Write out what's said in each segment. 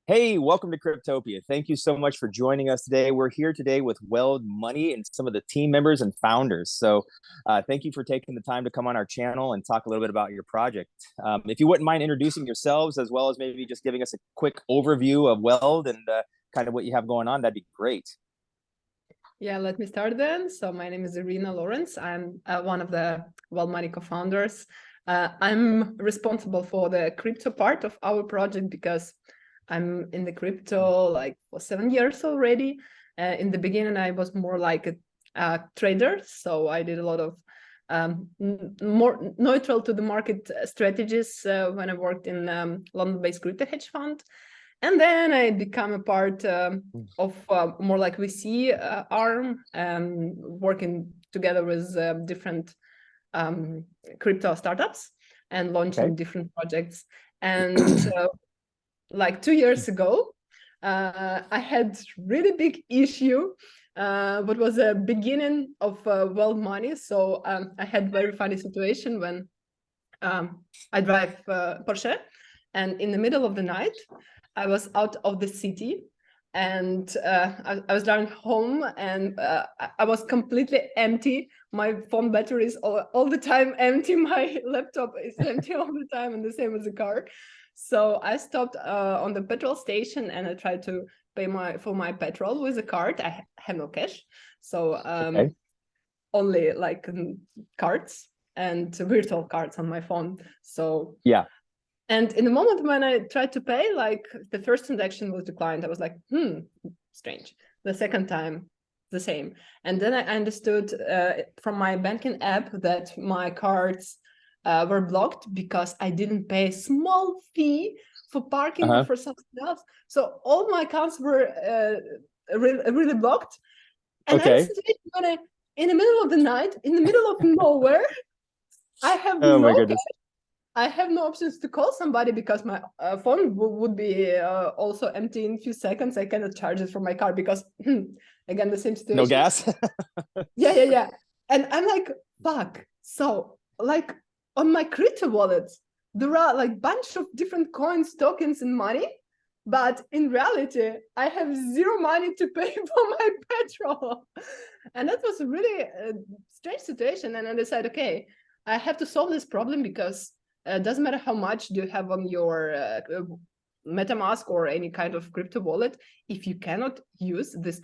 Hey, welcome to Cryptopia. Thank you so much for joining us today. We're here today with Weld Money and some of the team members and founders. Thank you for taking the time to come on our channel and talk a little bit about your project. If you wouldn't mind introducing yourselves, as well as maybe just giving us a quick overview of Weld and kind of what you have going on, that'd be great. Yeah, let me start then. So my name is Irina Lawrence. I'm one of the Weld Money co-founders. I'm responsible for the crypto part of our project because I'm in the crypto like for 7 years already. In the beginning, I was more like a trader. So I did a lot of more neutral to the market strategies when I worked in London-based crypto hedge fund. And then I become a part of more like VC arm, working together with different crypto startups and launching different projects. And like 2 years ago, I had really big issue, what was a beginning of Weld Money. So I had very funny situation when I drive Porsche, and in the middle of the night, I was out of the city, and I was driving home, and I was completely empty. My phone battery is all the time empty. My laptop is empty all the time, and the same as the car. So I stopped on the petrol station, and I tried to pay for my petrol with a card. I have no cash, so only like cards and virtual cards on my phone. So yeah. And in the moment when I tried to pay, like the first transaction was declined. I was like, strange. The second time, the same. And then I understood from my banking app that my cards were blocked because I didn't pay a small fee for parking or for something else. So all my accounts were really blocked. And I'm when in the middle of the night, in the middle of nowhere, I have no cash. I have no options to call somebody because my phone would be also empty in a few seconds. I cannot charge it from my car because, again, the same situation. No gas? Yeah. And I'm like, fuck. So, like, on my crypto wallets, there are like bunch of different coins, tokens, and money. But in reality, I have zero money to pay for my petrol. And that was a really strange situation. And I decided, okay, I have to solve this problem because doesn't matter how much do you have on your MetaMask or any kind of crypto wallet, if you cannot use this.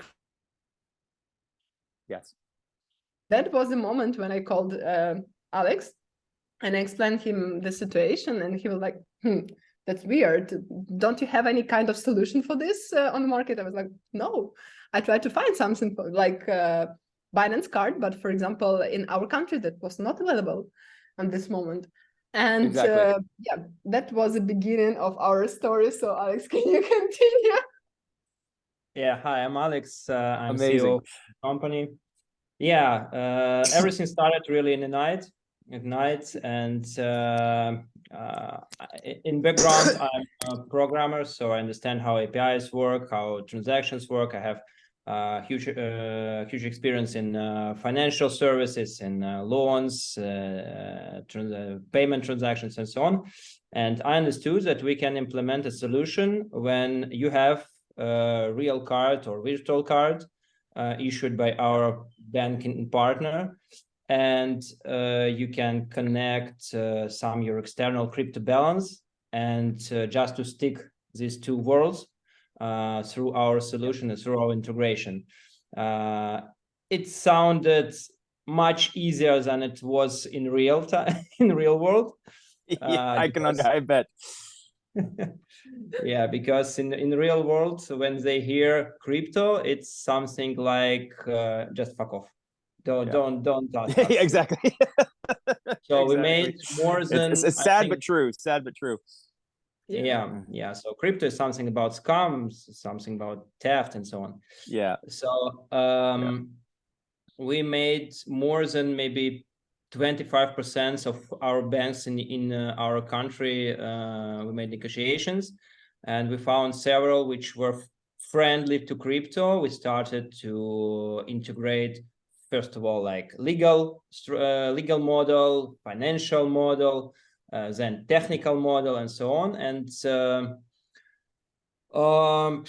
Yes. That was the moment when I called Alex and I explained him the situation, and he was like, that's weird. Don't you have any kind of solution for this on the market? I was like, no. I tried to find something like Binance card, but for example, in our country, that was not available at this moment. And yeah, that was the beginning of our story. So Alex, can you continue? Yeah, hi, I'm Alex. I'm CEO of the company. Yeah, everything started really in the night, at night. And in background, I'm a programmer, so I understand how APIs work, how transactions work. I have huge experience in financial services, in loans, payment transactions, and so on. And I understood that we can implement a solution when you have a real card or virtual card issued by our banking partner, and you can connect some your external crypto balance, and just to stick these two worlds through our solution and through our integration. It sounded much easier than it was in real time, in real world. I bet. Yeah, because in the real world, when they hear crypto, it's something like just fuck off. Don't ask us. Exactly. So we made more than it's sad but true. Sad but true. Yeah. So crypto is something about scams, something about theft, and so on. Yeah. So we made more than maybe 25% of our banks in our country. We made negotiations, and we found several which were friendly to crypto. We started to integrate, first of all, like legal model, financial model, then technical model, and so on. And Um,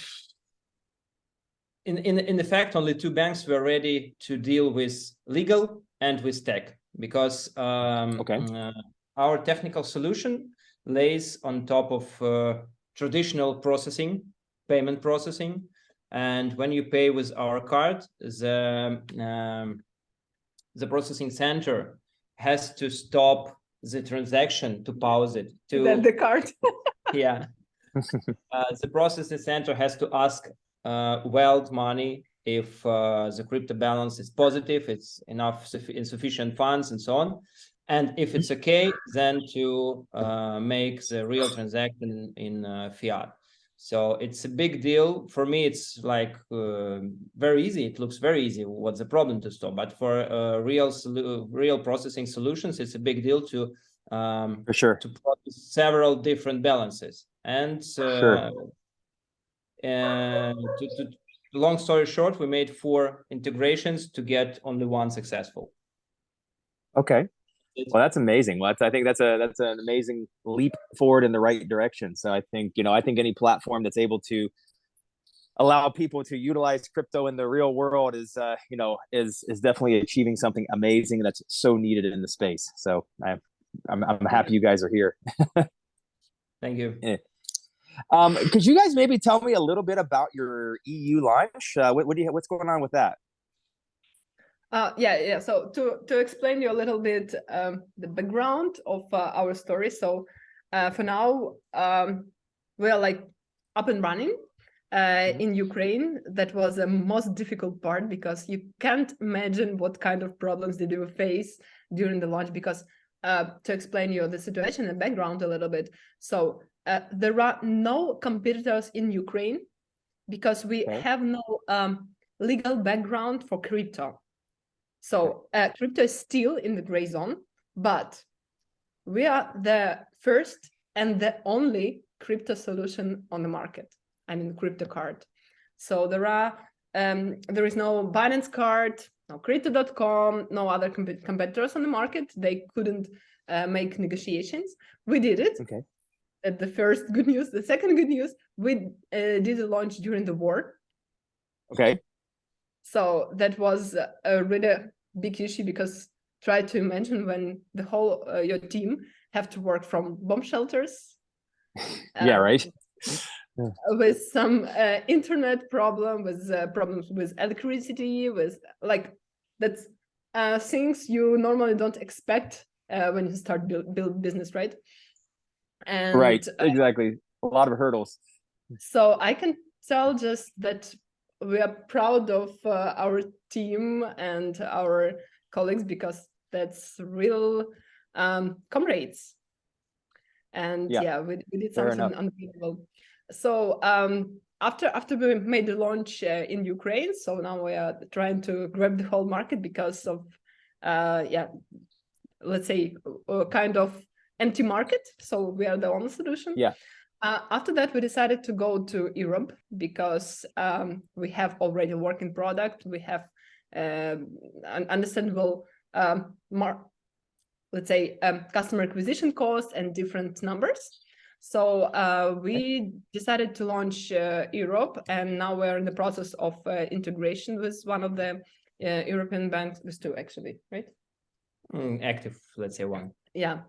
in fact, only two banks were ready to deal with legal and with tech, because our technical solution lays on top of traditional processing, payment processing. And when you pay with our card, the processing center has to stop the transaction to pause it. The card. Yeah. The processing center has to ask weld.money if the crypto balance is positive, it's insufficient funds, and so on. And if it's okay, then to make the real transaction in fiat. So it's a big deal. For me, it's like very easy. It looks very easy. What's the problem to stop? But for real processing solutions, it's a big deal to for sure to process several different balances. And long story short, we made 4 integrations to get only one successful. Okay. Well, that's amazing. Well, I think that's an amazing leap forward in the right direction. So I think, I think any platform that's able to allow people to utilize crypto in the real world is definitely achieving something amazing that's so needed in the space. So I'm happy you guys are here. Thank you. Yeah. Could you guys maybe tell me a little bit about your EU launch? What's going on with that? Yeah. So to explain you a little bit the background of our story. So for now, we are like up and running in Ukraine. That was the most difficult part, because you can't imagine what kind of problems did you face during the launch. Because to explain you the situation and background a little bit. So there are no competitors in Ukraine, because we have no legal background for crypto. So crypto is still in the gray zone, but we are the first and the only crypto solution on the market. I mean, crypto card. So there is no Binance card, no crypto.com, no other competitors on the market. They couldn't make negotiations. We did it. Okay. The first good news. The second good news, we did a launch during the war. Okay. So that was a really big issue, because try to imagine when the whole your team have to work from bomb shelters. Yeah, right. With some internet problem, with problems with electricity, with that's things you normally don't expect when you start build business, right? And right, exactly. A lot of hurdles. So I can tell just that we are proud of our team and our colleagues, because that's real comrades. And we did something unbelievable. So after we made the launch in Ukraine, so now we are trying to grab the whole market, because of let's say a kind of empty market. So we are the only solution. Yeah. After that, we decided to go to Europe, because we have already a working product. We have an understandable, customer acquisition costs and different numbers. So we decided to launch Europe, and now we're in the process of integration with one of the European banks, with 2 actually, right? Active, let's say 1. Yeah.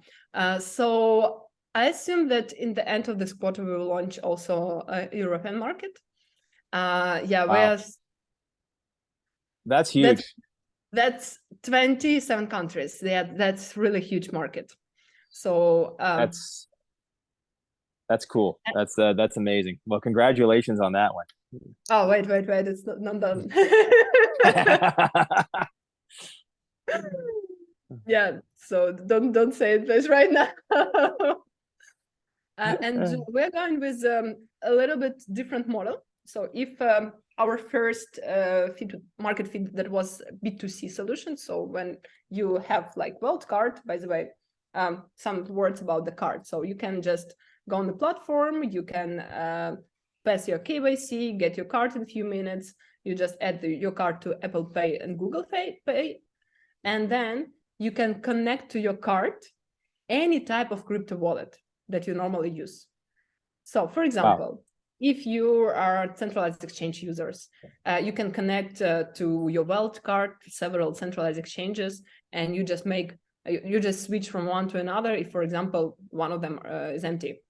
So I assume that in the end of this quarter, we will launch also a European market. Wow. That's huge. That's 27 countries. That's really huge market. So that's cool. That's amazing. Well, congratulations on that one. Oh, wait. It's not done. Yeah. So don't say this right now. And we're going with a little bit different model. So if our first market fit, that was B2C solution. So when you have like Weld card, by the way, some words about the card. So you can just go on the platform, you can pass your KYC, get your card in a few minutes. You just add your card to Apple Pay and Google Pay, and then you can connect to your card any type of crypto wallet that you normally use. So for example, if you are centralized exchange users, you can connect to your Weld card, several centralized exchanges, and you just switch from one to another if, for example, one of them is empty.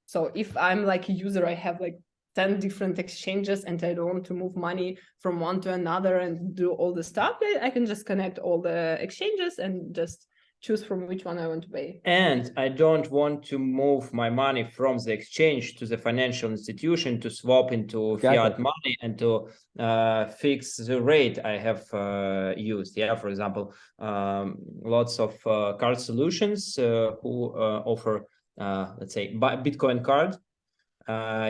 So if I'm like a user, I have like 10 different exchanges and I don't want to move money from one to another and do all the stuff, I can just connect all the exchanges and just choose from which one I want to pay. And I don't want to move my money from the exchange to the financial institution to swap into fiat money and to fix the rate I have used. Yeah, for example, lots of card solutions who offer, let's say, Bitcoin card.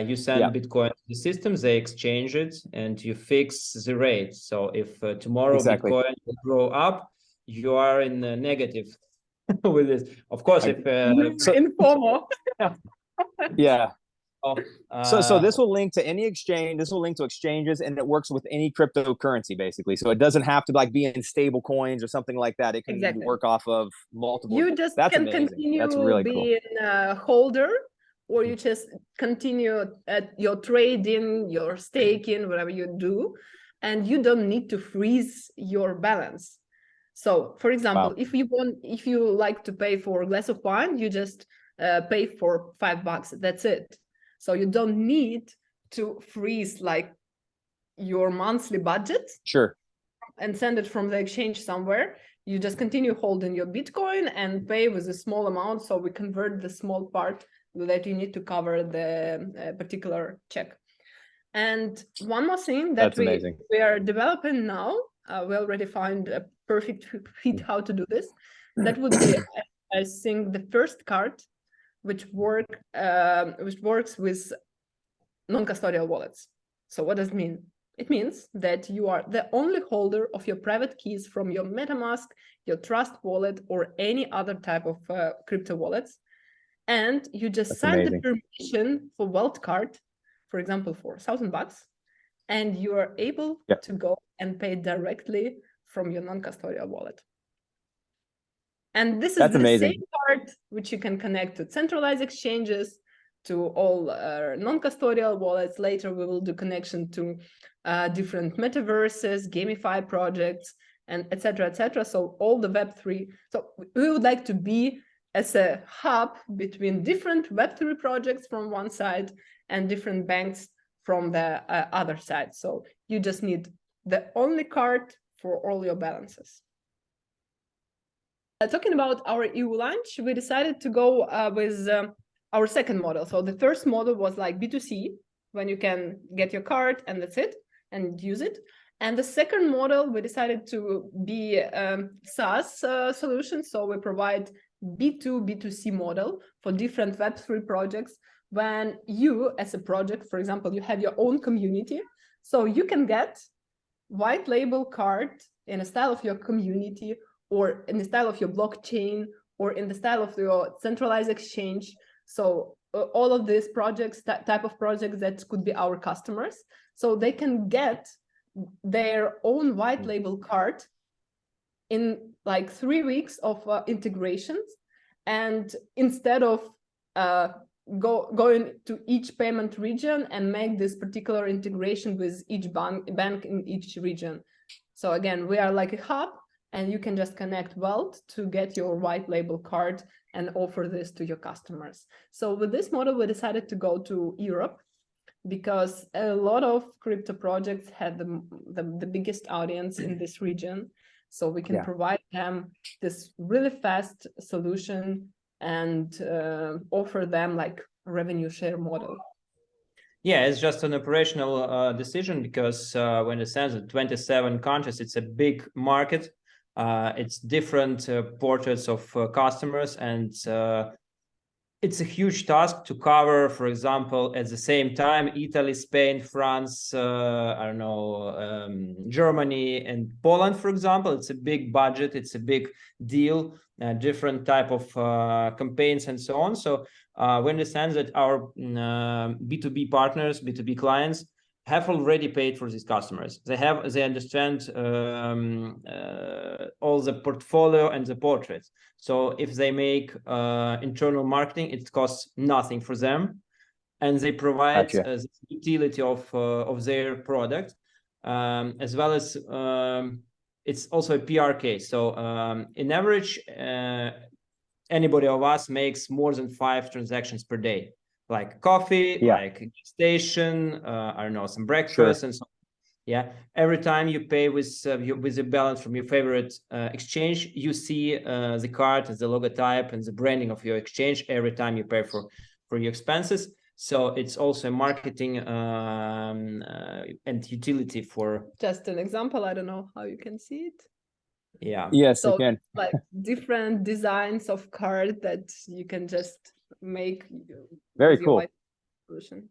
You send Bitcoin to the system, they exchange it, and you fix the rate. So if tomorrow Bitcoin will grow up, you are in the negative with this. Of course, if in FOMO. Yeah. So this will link to any exchange. This will link to exchanges, and it works with any cryptocurrency basically. So it doesn't have to like be in stable coins or something like that. It can work off of multiple. You just can continue being a holder, or you just continue at your trading, your staking, whatever you do, and you don't need to freeze your balance. So, for example, if you like to pay for a glass of wine, you just pay for $5. That's it. So you don't need to freeze like your monthly budget. Sure. And send it from the exchange somewhere. You just continue holding your Bitcoin and pay with a small amount. So we convert the small part that you need to cover the particular check. And one more thing that we are developing now, we already found a perfect fit how to do this. That would be, I think, the first card which works with non-custodial wallets. So what does it mean? It means that you are the only holder of your private keys from your MetaMask, your Trust wallet, or any other type of crypto wallets. And you just sign the permission for Weld card, for example, for $1,000, and you are able to go and pay directly from your non-custodial wallet. And this is the same card which you can connect to centralized exchanges, to all non-custodial wallets. Later, we will do connection to different metaverses, gamify projects, and etc., etc. So all the Web3. So we would like to be as a hub between different Web3 projects from one side and different banks from the other side. So you just need the only card for all your balances. Talking about our EU launch, we decided to go with our second model. So the first model was like B2C, when you can get your card and that's it, and use it. And the second model, we decided to be SaaS solution. So we provide B2, B2C model for different Web3 projects. When you, as a project, for example, you have your own community, so you can get white label card in the style of your community, or in the style of your blockchain, or in the style of your centralized exchange. So all of these projects, that type of projects that could be our customers, so they can get their own white label card in like 3 weeks of integrations. And instead of going to each payment region and make this particular integration with each bank in each region. So again, we are like a hub, and you can just connect Weld to get your white label card and offer this to your customers. So with this model, we decided to go to Europe, because a lot of crypto projects had the biggest audience in this region. So we can provide them this really fast solution and offer them like revenue share model. Yeah, it's just an operational decision, because when it stands at 27 countries, it's a big market. It's different portraits of customers, and it's a huge task to cover, for example, at the same time, Italy, Spain, France, I don't know, Germany and Poland, for example. It's a big budget, it's a big deal, different type of campaigns and so on. So we understand that our B2B partners, B2B clients, have already paid for these customers. They understand all the portfolio and the portraits. So if they make internal marketing, it costs nothing for them. and they provide Gotcha. the utility of their product, as well as it's also a PR case. So in average, anybody of us makes more than 5 transactions per day, like coffee, like station, I don't know, some breakfast, and so on. Yeah, every time you pay with a balance from your favorite exchange, you see the card, the logotype, and the branding of your exchange every time you pay for your expenses. So it's also a marketing and utility for. Just an example. I don't know how you can see it. Yeah. Yes, so I can. Like different designs of card that you can just make. Very cool. Solution.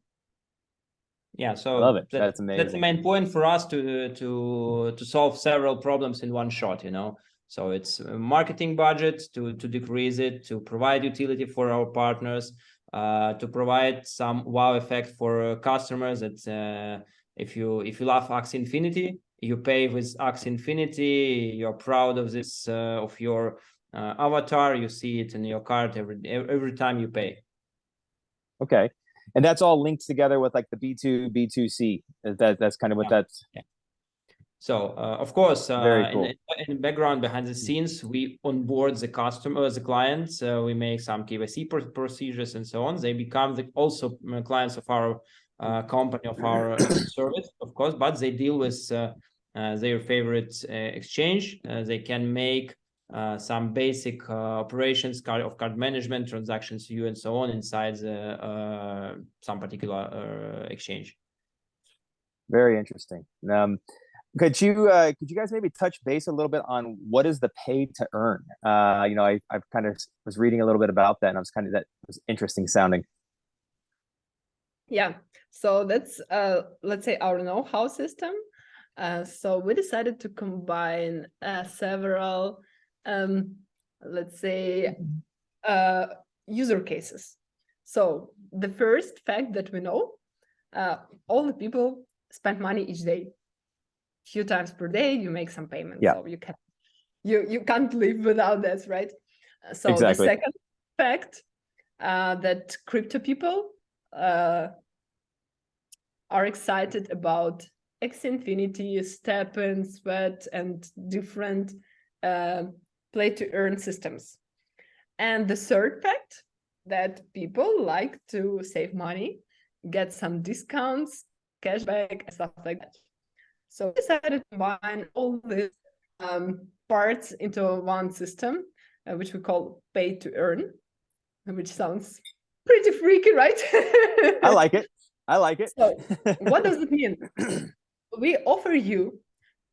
Yeah, so I love it. That's amazing. That's the main point for us to solve several problems in one shot, you know. So it's a marketing budget to decrease it, to provide utility for our partners, to provide some wow effect for customers. That if you love Axie Infinity, you pay with Axie Infinity. You're proud of this of your avatar. You see it in your card every time you pay. Okay. And that's all linked together with like the B2, B2C. That's kind of what that's. Yeah. So of course, very cool. in the background, behind the scenes, we onboard the customer, the clients. We make some KYC procedures and so on. They become also clients of our company, of our service, of course. But they deal with their favorite exchange. They can make some basic operations of card management, transactions view, and so on inside some particular exchange. Very interesting. Could you guys maybe touch base a little bit on what is the pay to earn? You know, I've kind of was reading a little bit about that, and that was interesting sounding. Yeah, so that's let's say our know-how system. So we decided to combine several let's say user cases. So the first fact that we know, all the people spend money each day. Few times per day you make some payments. So you can't live without that, right? So exactly. The second fact that crypto people are excited about Axie Infinity, Step and Sweat, and different play to earn systems. And the third fact that people like to save money, get some discounts, cashback, and stuff like that. So we decided to combine all these parts into one system, which we call pay to earn, which sounds pretty freaky, right? I like it. I like it. So what does it mean? We offer you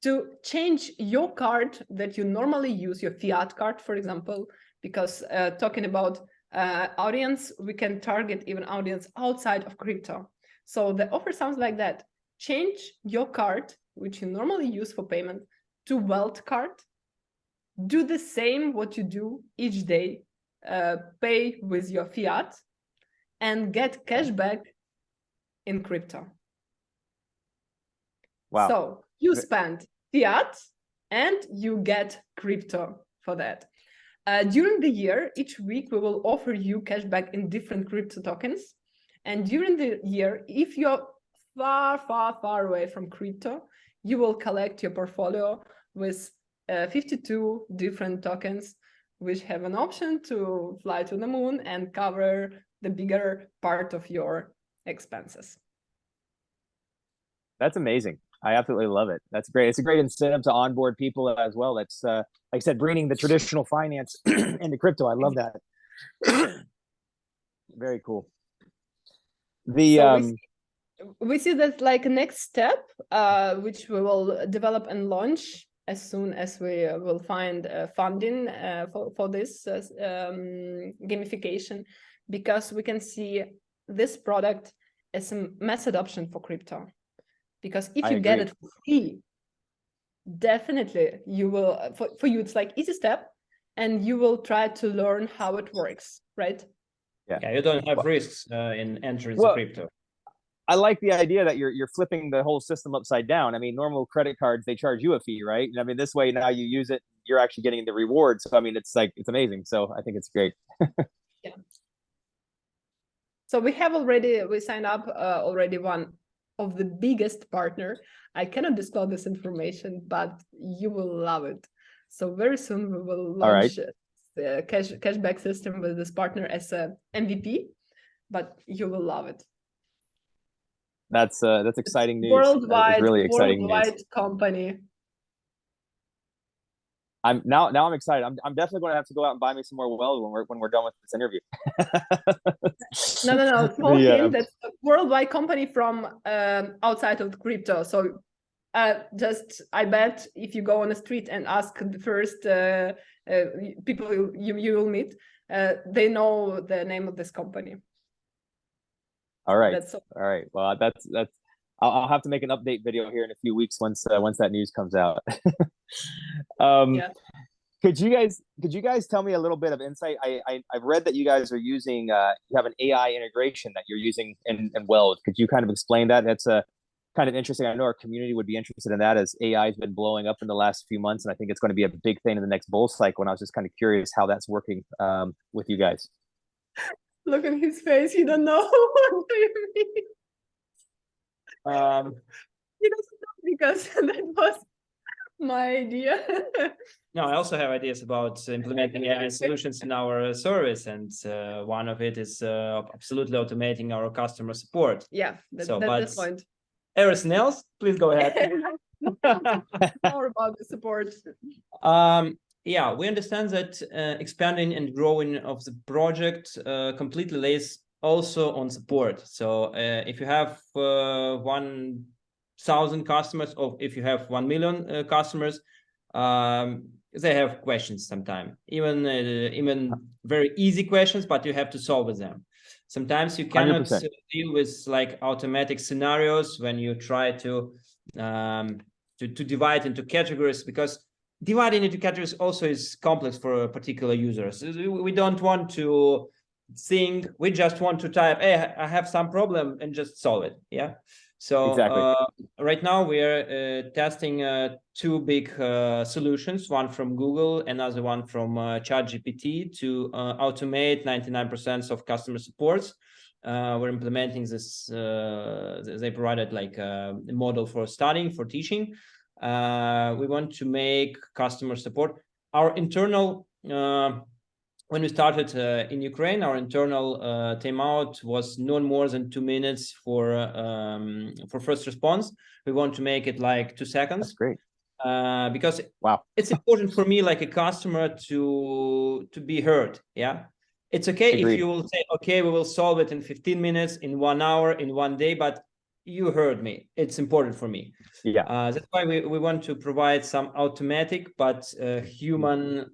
to change your card that you normally use, your fiat card, for example, because talking about audience, we can target even audience outside of crypto. So the offer sounds like that. Change your card, which you normally use for payment, to Weld card. Do the same what you do each day, pay with your fiat, and get cashback in crypto. Wow. So you spend fiat and you get crypto for that. During the year, each week, we will offer you cashback in different crypto tokens. And during the year, if you're far away from crypto, you will collect your portfolio with 52 different tokens, which have an option to fly to the moon and cover the bigger part of your expenses. That's amazing. I absolutely love it. That's great. It's a great incentive to onboard people as well. That's like I said, bringing the traditional finance into crypto. I love that. Very cool. We see that like a next step, which we will develop and launch as soon as we will find funding for this gamification, because we can see this product as a mass adoption for crypto. Because if you get it for free, definitely you will, for you, it's like easy step, and you will try to learn how it works, right? Yeah, you don't have risks in entering the crypto. I like the idea that you're flipping the whole system upside down. I mean, normal credit cards, they charge you a fee, right? I mean, this way now you use it, you're actually getting the reward. So I mean, it's amazing. So I think it's great. Yeah. So we signed up already one of the biggest partner. I cannot disclose this information, but you will love it. So very soon we will launch the cashback system with this partner as a MVP, but you will love it. That's exciting news. Worldwide, really exciting worldwide news. company. I'm excited. I'm definitely going to have to go out and buy me some more weld when we're done with this interview. No. Small hint, that's a worldwide company from outside of crypto. So I bet if you go on the street and ask the first people you will meet, they know the name of this company. All right. All right. Well, that's I'll have to make an update video here in a few weeks once that news comes out. Yeah. Could you guys tell me a little bit of insight? I've read that you guys are using you have an AI integration that you're using in Weld. Could you kind of explain that? That's a kind of interesting. I know our community would be interested in that, as AI has been blowing up in the last few months, and I think it's going to be a big thing in the next bull cycle. And I was just kind of curious how that's working with you guys. Look at his face. He don't know what do you mean. He doesn't know because that was my idea. No, I also have ideas about implementing AI solutions in our service, and one of it is absolutely automating our customer support. Yeah, that's the point. Everything else, please go ahead. More about the support. Yeah, we understand that expanding and growing of the project completely lays also on support. So if you have 1,000 customers, or if you have 1 million customers, they have questions sometimes, even very easy questions, but you have to solve with them. Sometimes you cannot 100%. deal with like automatic scenarios when you try to divide into categories, because dividing into categories also is complex for particular users. We don't want to think, we just want to type, hey, I have some problem, and just solve it. Yeah. So exactly. Right now we are testing two big solutions, one from Google, another one from ChatGPT, to automate 99% of customer supports. We're implementing this. They provided like a model for studying, for teaching. We want to make customer support our internal. When we started in Ukraine, our internal timeout was no more than 2 minutes for first response. We want to make it like 2 seconds. That's great. Because wow, it's important for me, like a customer, to be heard. Yeah, it's okay if you will say, okay, we will solve it in 15 minutes, in 1 hour, in 1 day, but you heard me. It's important for me. Yeah. That's why we want to provide some automatic but human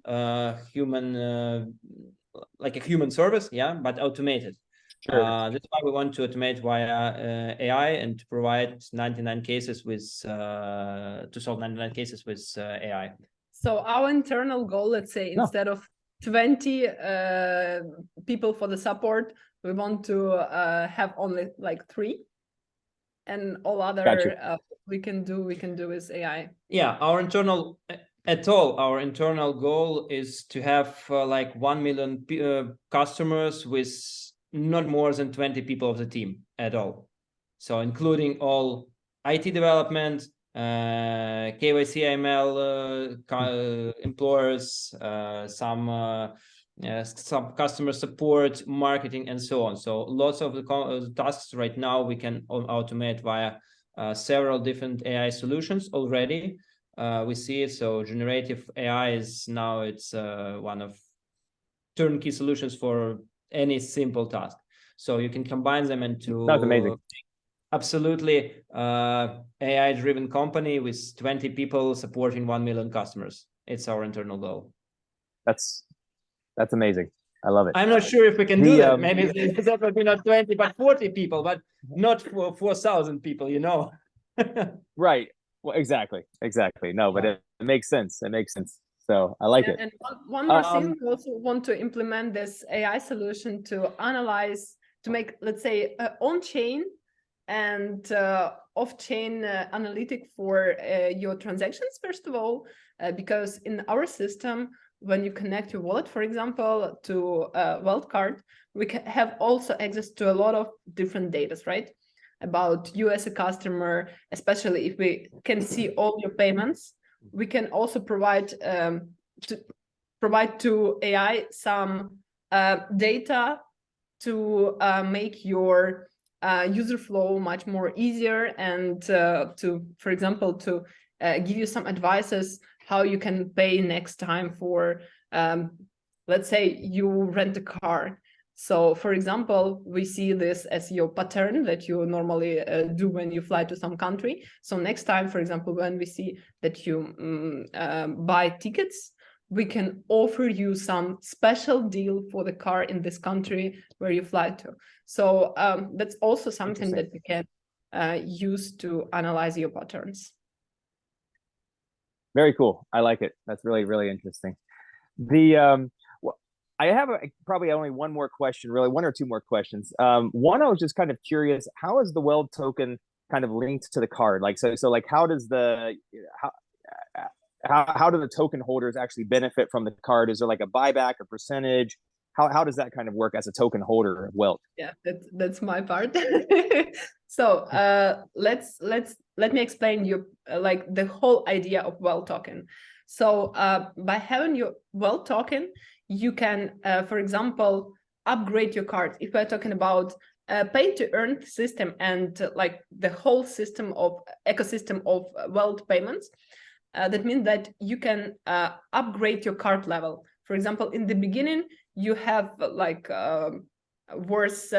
like a human service, yeah, but automated. Sure. That's why we want to automate via AI and to provide 99 cases with to solve 99 cases with AI. So our internal goal, let's say, instead of 20 people for the support, we want to have only like 3, and all other we can do with AI. Yeah, our internal goal is to have like 1 million customers with not more than 20 people of the team at all. So including all IT development, KYC, AML, employers, some customer support, marketing, and so on. So lots of the tasks right now we can automate via several different AI solutions already. We see it. So generative AI is now, it's one of turnkey solutions for any simple task. So you can combine them into that's amazing. Absolutely AI-driven company with 20 people supporting 1 million customers. It's our internal goal. That's amazing. I love it. I'm not sure if we can do that. Maybe that would be not 20, but 40 people, but not for 4,000 people, you know. Right. Well, exactly. No, but it makes sense. It makes sense. So I like it. And one more thing, we also want to implement this AI solution to analyze, to make, let's say, on-chain and off-chain analytic for your transactions, first of all, because in our system, when you connect your wallet, for example, to a Weld card, we can have also access to a lot of different data, right? About you as a customer, especially if we can see all your payments. We can also provide to AI some data to make your user flow much more easier, and to, for example, to give you some advices how you can pay next time for, let's say you rent a car. So, for example, we see this as your pattern that you normally do when you fly to some country. So next time, for example, when we see that you buy tickets, we can offer you some special deal for the car in this country where you fly to. So that's also something that we can use to analyze your patterns. Very cool. I like it. That's really, really interesting. The well, I have probably only one more question, really, one or two more questions. One, I was just kind of curious, how is the Weld token kind of linked to the card? Like, so like, how does the how do the token holders actually benefit from the card? Is there like a buyback or percentage? How does that kind of work as a token holder of Weld? Yeah, that's my part. So let me explain you like the whole idea of Weld token. So by having your Weld token, you can, for example, upgrade your card. If we're talking about pay to earn system and like the whole system of ecosystem of Weld payments, that means that you can upgrade your card level. For example, in the beginning, you have like worse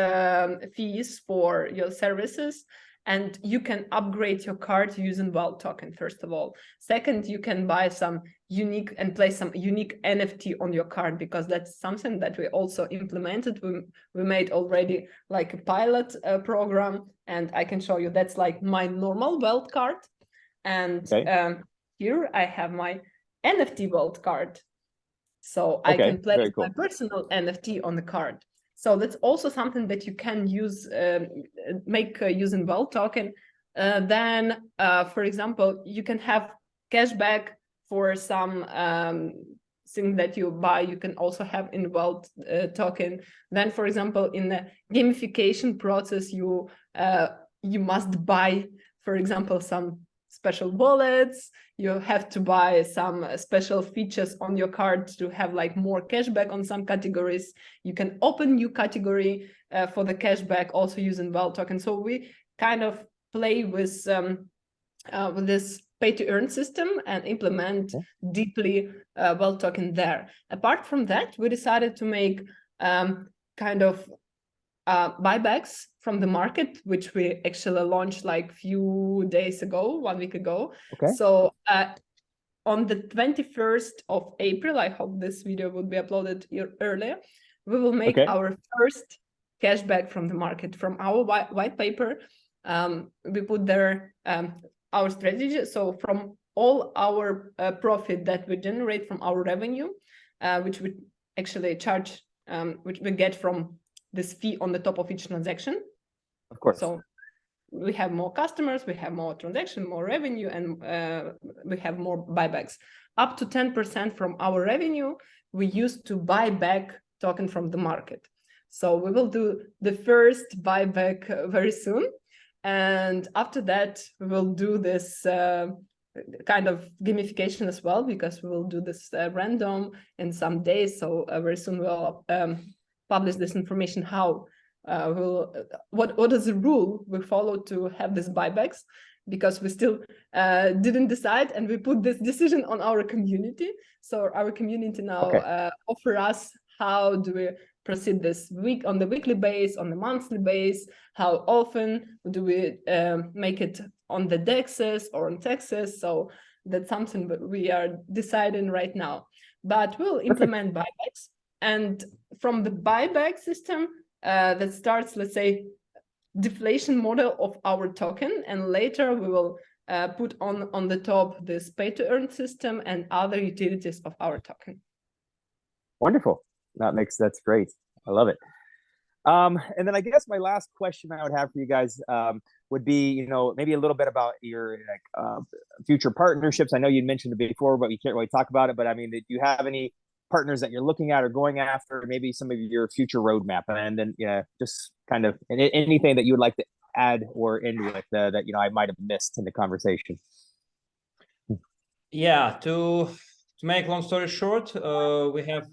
fees for your services, and you can upgrade your card using Weld token, first of all. Second, you can buy some unique and place some unique NFT on your card, because that's something that we also implemented. We made already like a pilot program, and I can show you that's like my normal Weld card. And here I have my NFT Weld card. So I can place my personal NFT on the card. So that's also something that you can use, make using Weld token. Then, for example, you can have cashback for some thing that you buy. You can also have in Weld token. Then, for example, in the gamification process, you must buy, for example, some special wallets. You have to buy some special features on your card to have like more cashback on some categories. You can open new category for the cashback also using Weld token. So we kind of play with this pay to earn system and implement deeply Weld token there. Apart from that, we decided to make kind of buybacks from the market, which we actually launched like few days ago, 1 week ago. So on the 21st of April, I hope this video would be uploaded earlier, we will make our first cashback from the market. From our white paper, we put there our strategy. So from all our profit that we generate from our revenue, which we actually charge, which we get from this fee on the top of each transaction. Of course. So we have more customers, we have more transaction, more revenue, and we have more buybacks. Up to 10% from our revenue, we used to buy back token from the market. So we will do the first buyback very soon. And after that, we will do this kind of gamification as well, because we will do this random in some days. So very soon we'll publish this information, how what is the rule we follow to have these buybacks, because we still didn't decide, and we put this decision on our community. So our community now offer us how do we proceed this week, on the weekly base, on the monthly base, how often do we make it on the DEXs or on taxes. So that's something that we are deciding right now, but we'll implement buybacks. And from the buyback system that starts, let's say, deflation model of our token, and later we will put on the top this pay to earn system and other utilities of our token. Wonderful. That's great. I love it. And then I guess my last question I would have for you guys would be, you know, maybe a little bit about your future partnerships. I know you mentioned it before, but we can't really talk about it. But I mean, do you have any partners that you're looking at or going after, maybe some of your future roadmap, and then just kind of anything that you would like to add or end with that I might have missed in the conversation. Yeah, to make long story short, we have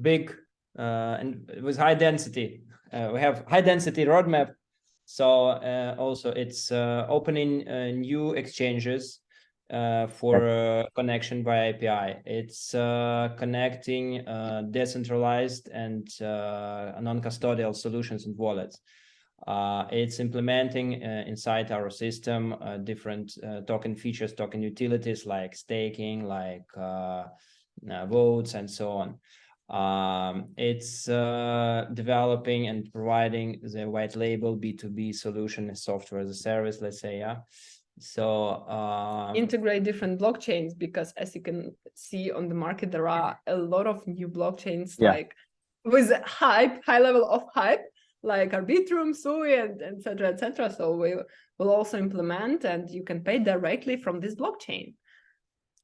big and with high density. We have high density roadmap. So also it's opening new exchanges for connection by API. It's connecting decentralized and non-custodial solutions and wallets. It's implementing inside our system different token features, token utilities like staking, like votes, and so on. It's developing and providing the white label B2B solution, software as a service, let's say, yeah. So integrate different blockchains, because as you can see on the market, there are a lot of new blockchains, like with high level of hype, like Arbitrum, Sui, and etc., etc. So we will also implement, and you can pay directly from this blockchain.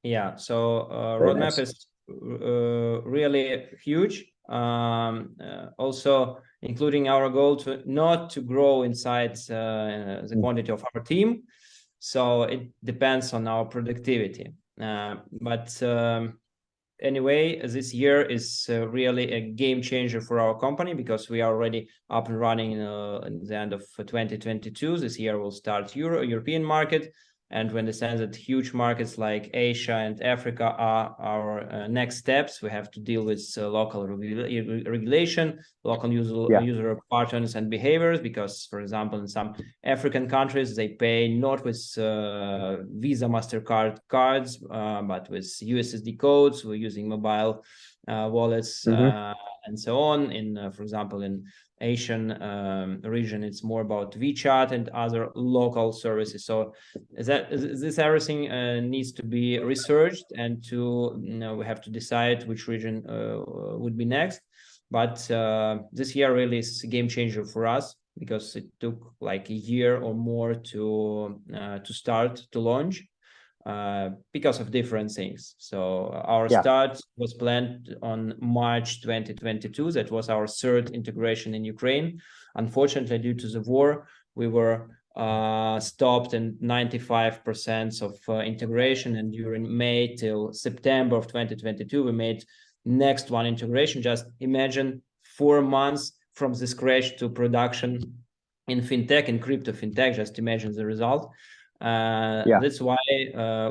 Yeah, so roadmap is really huge. Also including our goal to not to grow inside the quantity of our team. So it depends on our productivity. But anyway, this year is really a game changer for our company, because we are already up and running in the end of 2022. This year we'll start European market, and we understand that huge markets like Asia and Africa are our next steps. We have to deal with local regulation, local user patterns and behaviors, because, for example, in some African countries, they pay not with Visa, MasterCard cards, but with USSD codes. We're using mobile wallets and so on. In, for example, in Asian region, it's more about WeChat and other local services. So this everything needs to be researched, and we have to decide which region would be next. But this year really is a game changer for us, because it took like a year or more to start to launch. Because of different things. So our start was planned on March 2022. That was our third integration in Ukraine. Unfortunately, due to the war, we were stopped in 95% of integration. And during May till September of 2022, we made next one integration. Just imagine 4 months from the scratch to production in fintech, in crypto fintech. Just imagine the result. That's why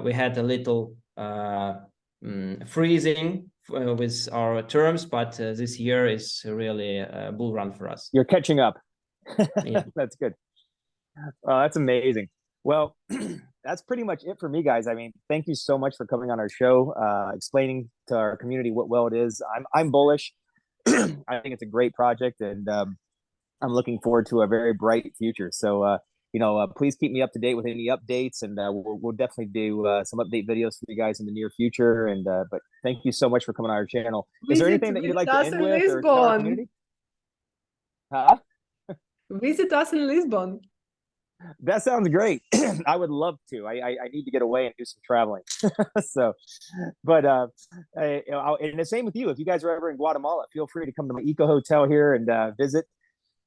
we had a little freezing with our terms, but this year is really a bull run for us. You're catching up. That's good. That's amazing. Well, that's pretty much it for me, guys. I mean, thank you so much for coming on our show, explaining to our community what Weld is. I'm bullish. I think it's a great project, and I'm looking forward to a very bright future. So please keep me up to date with any updates, and we'll definitely do some update videos for you guys in the near future. And but thank you so much for coming on our channel. Is there anything that you'd like to end with or tell our community? Huh? Visit us in Lisbon. That sounds great. I would love to. I need to get away and do some traveling. So, but and the same with you. If you guys are ever in Guatemala, feel free to come to my eco hotel here and visit.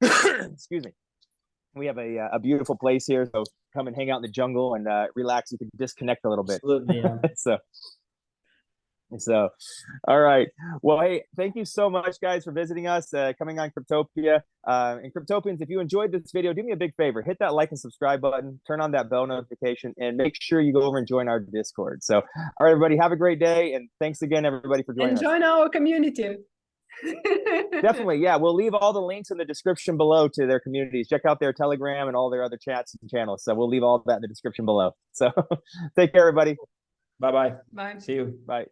Excuse me. We have a beautiful place here, so come and hang out in the jungle and relax. You can disconnect a little bit. Absolutely, yeah. So, all right. Well, hey, thank you so much, guys, for visiting us, coming on Cryptopia. And Cryptopians, if you enjoyed this video, do me a big favor. Hit that like and subscribe button, turn on that bell notification, and make sure you go over and join our Discord. So, all right, everybody, have a great day. And thanks again, everybody, for joining us. And join our community. Definitely, yeah. We'll leave all the links in the description below to their communities. Check out their Telegram and all their other chats and channels. So we'll leave all that in the description below. So take care, everybody. Bye-bye. Bye. See you. Bye.